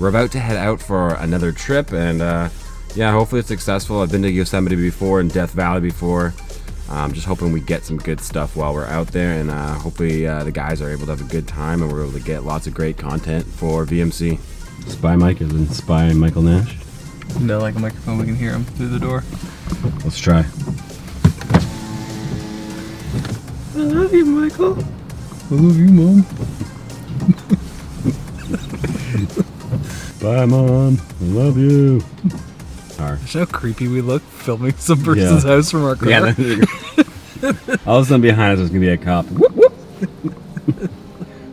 we're about to head out for another trip, and yeah, hopefully it's successful. I've been to Yosemite before and Death Valley before. Just hoping we get some good stuff while we're out there, and hopefully the guys are able to have a good time and we're able to get lots of great content for VMC. Spy Mike is in Spy Michael Nash. No, like a microphone, we can hear him through the door. Let's try. I love you, Michael. I love you, Mom. Bye, Mom. I love you. It's how creepy we look filming some person's house from our car. Yeah, all of a sudden behind us there's going to be a cop. Whoop, whoop.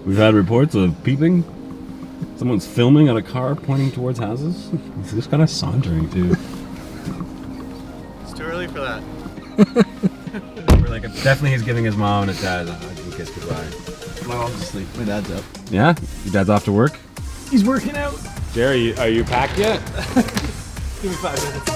We've had reports of peeping. Someone's filming at a car pointing towards houses. He's just kind of sauntering, too. It's too early for that. We're like, definitely he's giving his mom and his dad a hug and kiss goodbye. My mom's asleep. My dad's up. Yeah? Your dad's off to work? He's working out. Jerry, are you packed yet? Give me 5 minutes.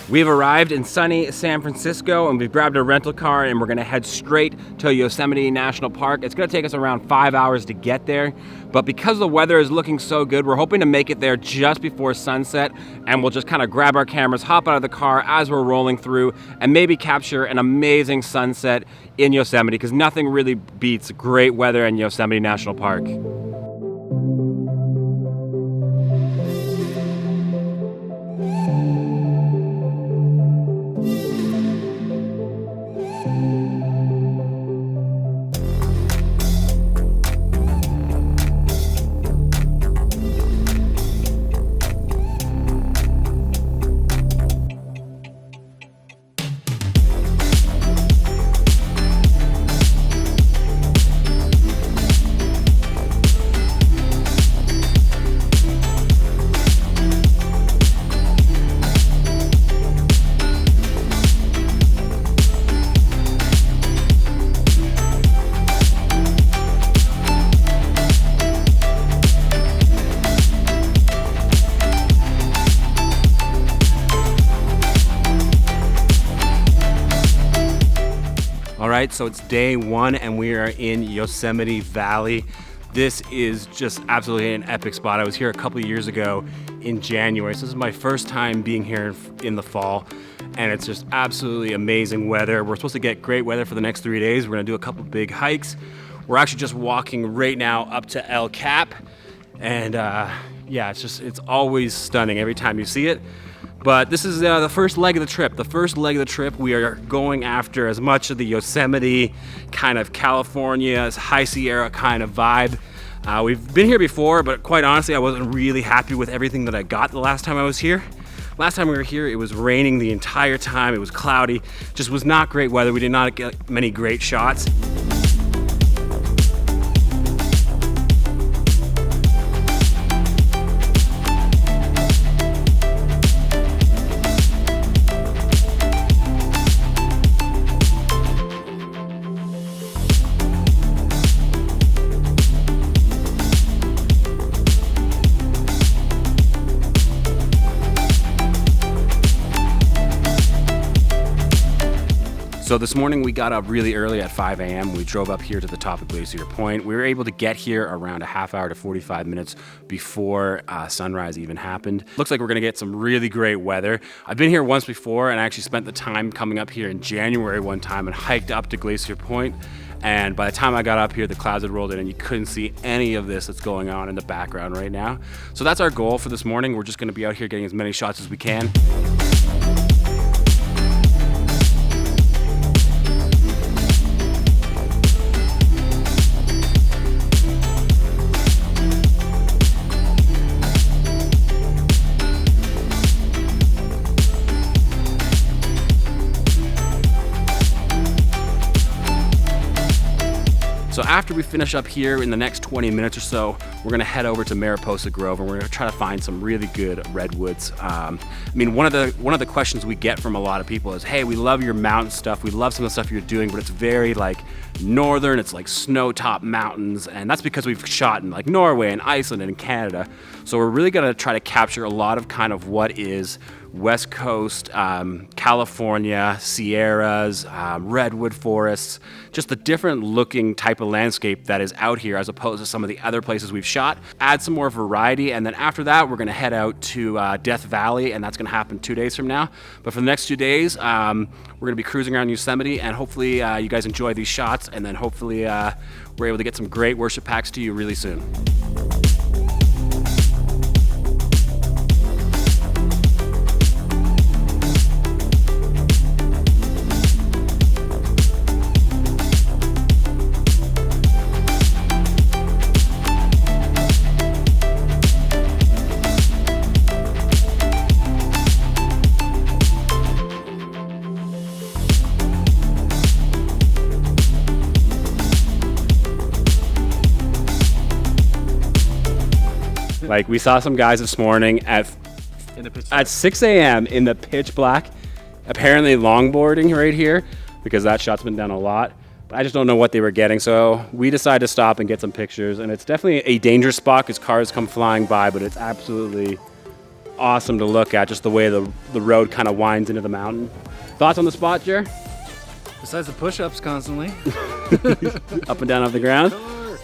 We've arrived in sunny San Francisco and we've grabbed a rental car and we're gonna head straight to Yosemite National Park. It's gonna take us around 5 hours to get there, but because the weather is looking so good, we're hoping to make it there just before sunset, and we'll just kind of grab our cameras, hop out of the car as we're rolling through, and maybe capture an amazing sunset in Yosemite, because nothing really beats great weather in Yosemite National Park. Alright, so it's day one and we are in Yosemite Valley. This is just absolutely an epic spot. I was here a couple of years ago in January, so this is my first time being here in the fall, and it's just absolutely amazing weather. We're supposed to get great weather for the next 3 days. We're gonna do a couple big hikes. We're actually just walking right now up to El Cap, and yeah, it's always stunning every time you see it. But this is the first leg of the trip. The first leg of the trip, we are going after as much of the Yosemite, kind of California, high Sierra kind of vibe. We've been here before, but quite honestly, I wasn't really happy with everything that I got the last time I was here. Last time we were here, it was raining the entire time. It was cloudy, just was not great weather. We did not get many great shots. So this morning we got up really early at 5 a.m. We drove up here to the top of Glacier Point. We were able to get here around a half hour to 45 minutes before sunrise even happened. Looks like we're gonna get some really great weather. I've been here once before and I actually spent the time coming up here in January one time and hiked up to Glacier Point. And by the time I got up here, the clouds had rolled in and you couldn't see any of this that's going on in the background right now. So that's our goal for this morning. We're just gonna be out here getting as many shots as we can. So after we finish up here in the next 20 minutes or so, we're gonna head over to Mariposa Grove and we're gonna try to find some really good redwoods. I mean, one of the questions we get from a lot of people is, hey, we love your mountain stuff, we love some of the stuff you're doing, but it's very like northern, it's like snow-top mountains, and that's because we've shot in like Norway and Iceland and Canada. So we're really gonna try to capture a lot of kind of what is West Coast, California, Sierras, redwood forests, just the different looking type of landscape that is out here as opposed to some of the other places we've shot. Add some more variety, and then after that, we're gonna head out to Death Valley, and that's gonna happen 2 days from now. But for the next 2 days, we're gonna be cruising around Yosemite, and hopefully you guys enjoy these shots, and then hopefully we're able to get some great worship packs to you really soon. Like we saw some guys this morning at 6 a.m. in the pitch black, apparently longboarding right here because that shot's been done a lot. But I just don't know what they were getting, so we decided to stop and get some pictures. And it's definitely a dangerous spot because cars come flying by, but it's absolutely awesome to look at, just the way the road kind of winds into the mountain. Thoughts on the spot, Jer? Besides the push-ups constantly. Up and down off the ground.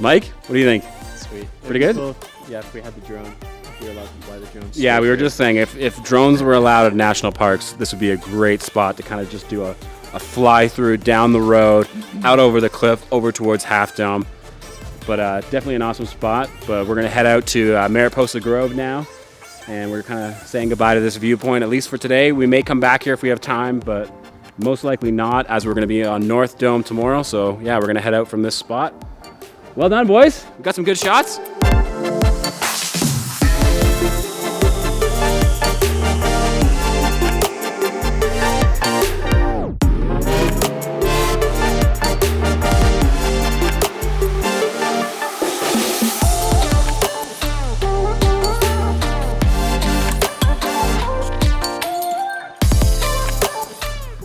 Mike, what do you think? Sweet. Pretty good? Cool. Yeah, if we had the drone, if we were allowed to fly the drone. Yeah, we were just saying if drones were allowed at national parks, this would be a great spot to kind of just do a fly through down the road, out over the cliff, over towards Half Dome. But definitely an awesome spot. But we're gonna head out to Mariposa Grove now, and we're kind of saying goodbye to this viewpoint, at least for today. We may come back here if we have time, but most likely not, as we're gonna be on North Dome tomorrow. So yeah, we're gonna head out from this spot. Well done, boys. We got some good shots.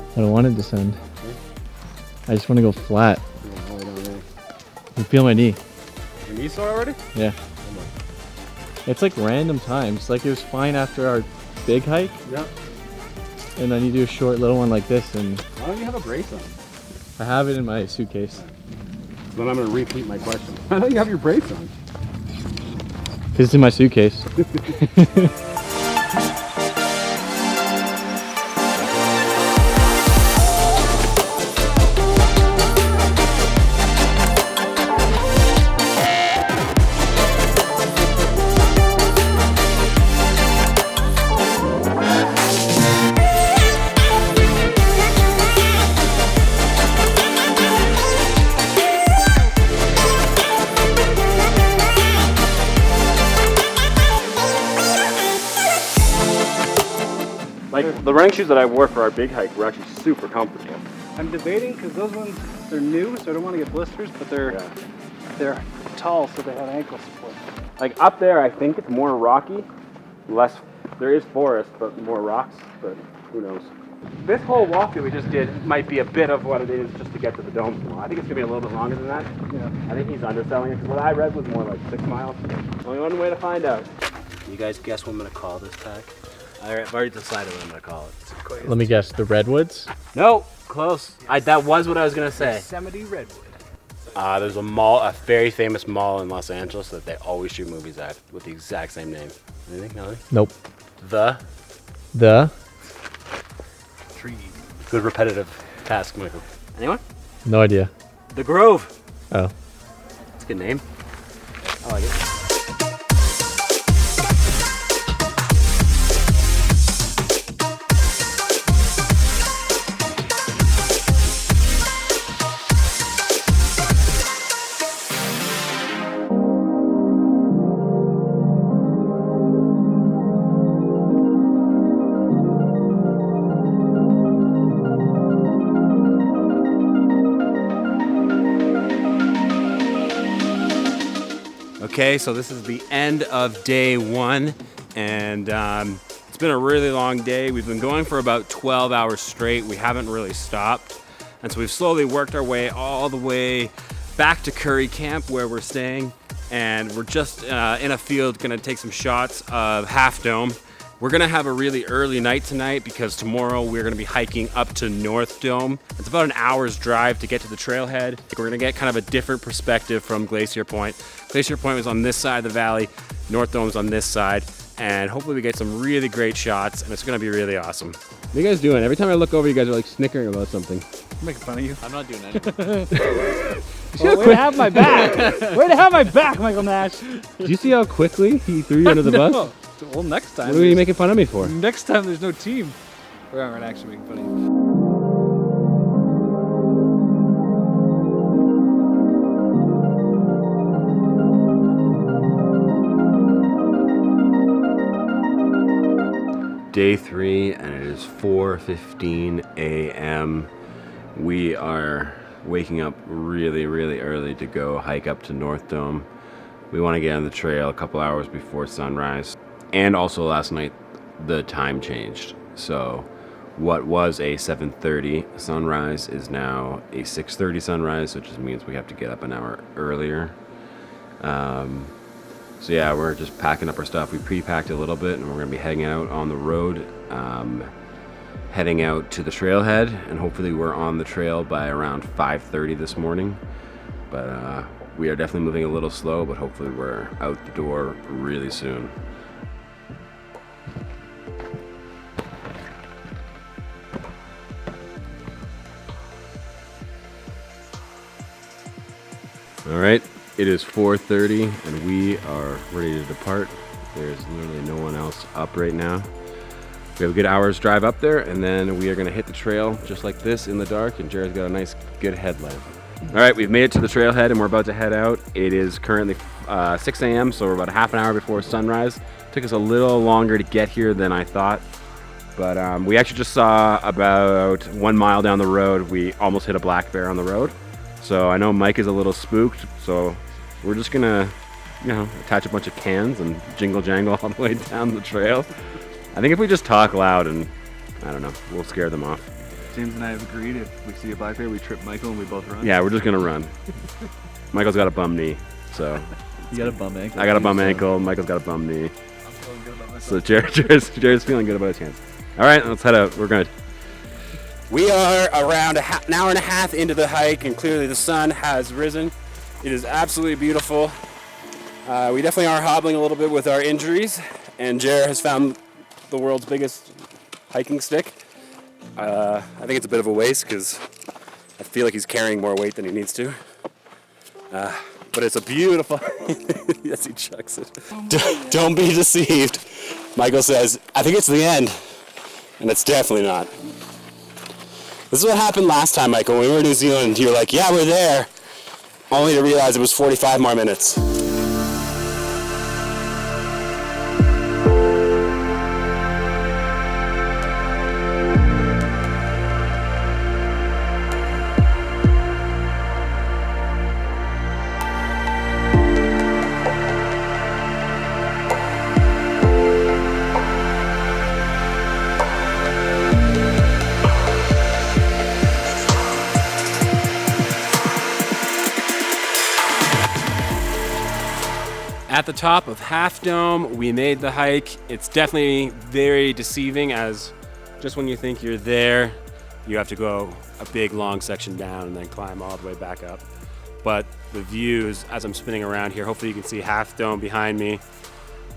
I don't want to descend. I just want to go flat. I feel my knee. Your knee sore already? Yeah. It's like random times. Like it was fine after our big hike. Yep. And then you do a short little one like this and Why don't you have a brace on? I have it in my suitcase. Then I'm gonna repeat my question. Why don't you have your brace on? Because it's in my suitcase. Like the running shoes that I wore for our big hike were actually super comfortable. I'm debating because those ones, they're new, so I don't want to get blisters, but they're tall, so they have ankle support. Like up there, I think it's more rocky, there is forest, but more rocks, but who knows. This whole walk that we just did might be a bit of what it is just to get to the dome tomorrow. I think it's gonna be a little bit longer than that. Yeah. I think he's underselling it, because what I read was more like 6 miles. Only one way to find out. You guys guess what I'm gonna call this pack? I've already decided what I'm gonna call it. Let me guess, the redwoods? No, close. That was what I was gonna say. Yosemite Redwood. There's a mall, a very famous mall in Los Angeles that they always shoot movies at with the exact same name. Anything, Melanie? Nope. The Tree. Good repetitive task, Michael. Anyone? No idea. The Grove. Oh. It's a good name. I like it. Okay, so this is the end of day one, and it's been a really long day. We've been going for about 12 hours straight. We haven't really stopped, and so we've slowly worked our way all the way back to Curry Camp where we're staying, and we're just in a field gonna take some shots of Half Dome. We're gonna have a really early night tonight because tomorrow we're gonna be hiking up to North Dome. It's about an hour's drive to get to the trailhead. We're gonna get kind of a different perspective from Glacier Point. Glacier Point was on this side of the valley, North Dome's on this side, and hopefully we get some really great shots, and it's gonna be really awesome. What are you guys doing? Every time I look over, you guys are like snickering about something. I'm making fun of you. I'm not doing anything. Well, way to have my back. Way to have my back, Michael Nash. Did you see how quickly he threw you under the No. bus? Well, next time. What are you making fun of me for? Next time there's no team. We aren't actually making fun of you. Day 3, and it is 4:15 a.m. We are waking up really, really early to go hike up to North Dome. We want to get on the trail a couple hours before sunrise. And also last night, the time changed. So what was a 7:30 sunrise is now a 6:30 sunrise, which just means we have to get up an hour earlier. So yeah, we're just packing up our stuff. We pre-packed a little bit, and we're gonna be heading out on the road, heading out to the trailhead, and hopefully we're on the trail by around 5:30 this morning. But we are definitely moving a little slow, but hopefully we're out the door really soon. All right, it is 4:30 and we are ready to depart. There's literally no one else up right now. We have a good hour's drive up there, and then we are gonna hit the trail just like this in the dark, and Jared's got a nice, good headlamp. All right, we've made it to the trailhead and we're about to head out. It is currently 6 a.m., so we're about a half an hour before sunrise. Took us a little longer to get here than I thought, but we actually just saw about 1 mile down the road, we almost hit a black bear on the road. So I know Mike is a little spooked, so we're just gonna, attach a bunch of cans and jingle jangle all the way down the trail. I think if we just talk loud and, I don't know, we'll scare them off. James and I have agreed if we see a black bear, we trip Michael and we both run. Yeah, we're just gonna run. Michael's got a bum knee, so. You got a bum ankle. I got a bum ankle, Michael's got a bum knee. I'm feeling good about myself. So Jared's feeling good about a chance. All right, let's head out, we're good. We are around an hour and a half into the hike, and clearly the sun has risen. It is absolutely beautiful. We definitely are hobbling a little bit with our injuries, and Jared has found the world's biggest hiking stick. I think it's a bit of a waste because I feel like he's carrying more weight than he needs to. But it's a beautiful, yes, he chucks it. Don't be deceived. Michael says, I think it's the end, and it's definitely not. This is what happened last time, Michael. When we were in New Zealand, you were like, yeah, we're there. Only to realize it was 45 more minutes. At the top of Half Dome, we made the hike. It's definitely very deceiving, as just when you think you're there, you have to go a big long section down and then climb all the way back up. But the views, as I'm spinning around here, hopefully you can see Half Dome behind me,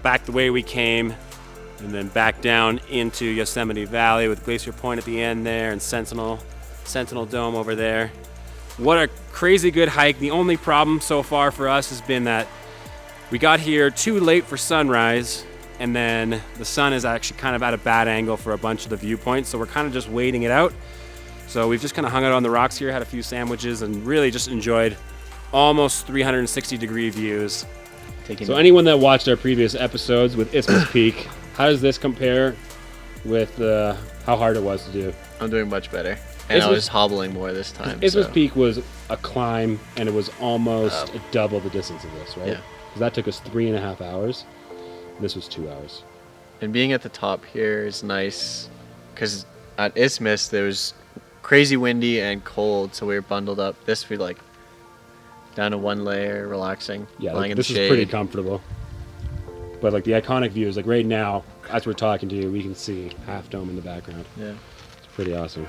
back the way we came, and then back down into Yosemite Valley with Glacier Point at the end there, and Sentinel Dome over there. What a crazy good hike. The only problem so far for us has been that we got here too late for sunrise, and then the sun is actually kind of at a bad angle for a bunch of the viewpoints, so we're kind of just waiting it out. So we've just kind of hung out on the rocks here, had a few sandwiches, and really just enjoyed almost 360-degree views. So anyone that watched our previous episodes with Isthmus Peak, how does this compare with how hard it was to do? I'm doing much better. And I was hobbling more this time. Isthmus so. Peak was a climb, and it was almost double the distance of this, right? Yeah. Because that took us 3.5 hours. This was 2 hours. And being at the top here is nice, because at Isthmus there was crazy windy and cold, so we were bundled up. This we like down to one layer, relaxing, Yeah, lying like, in this the is shade. pretty comfortable. But like the iconic views, like right now, as we're talking to you, we can see Half Dome in the background. Yeah. It's pretty awesome.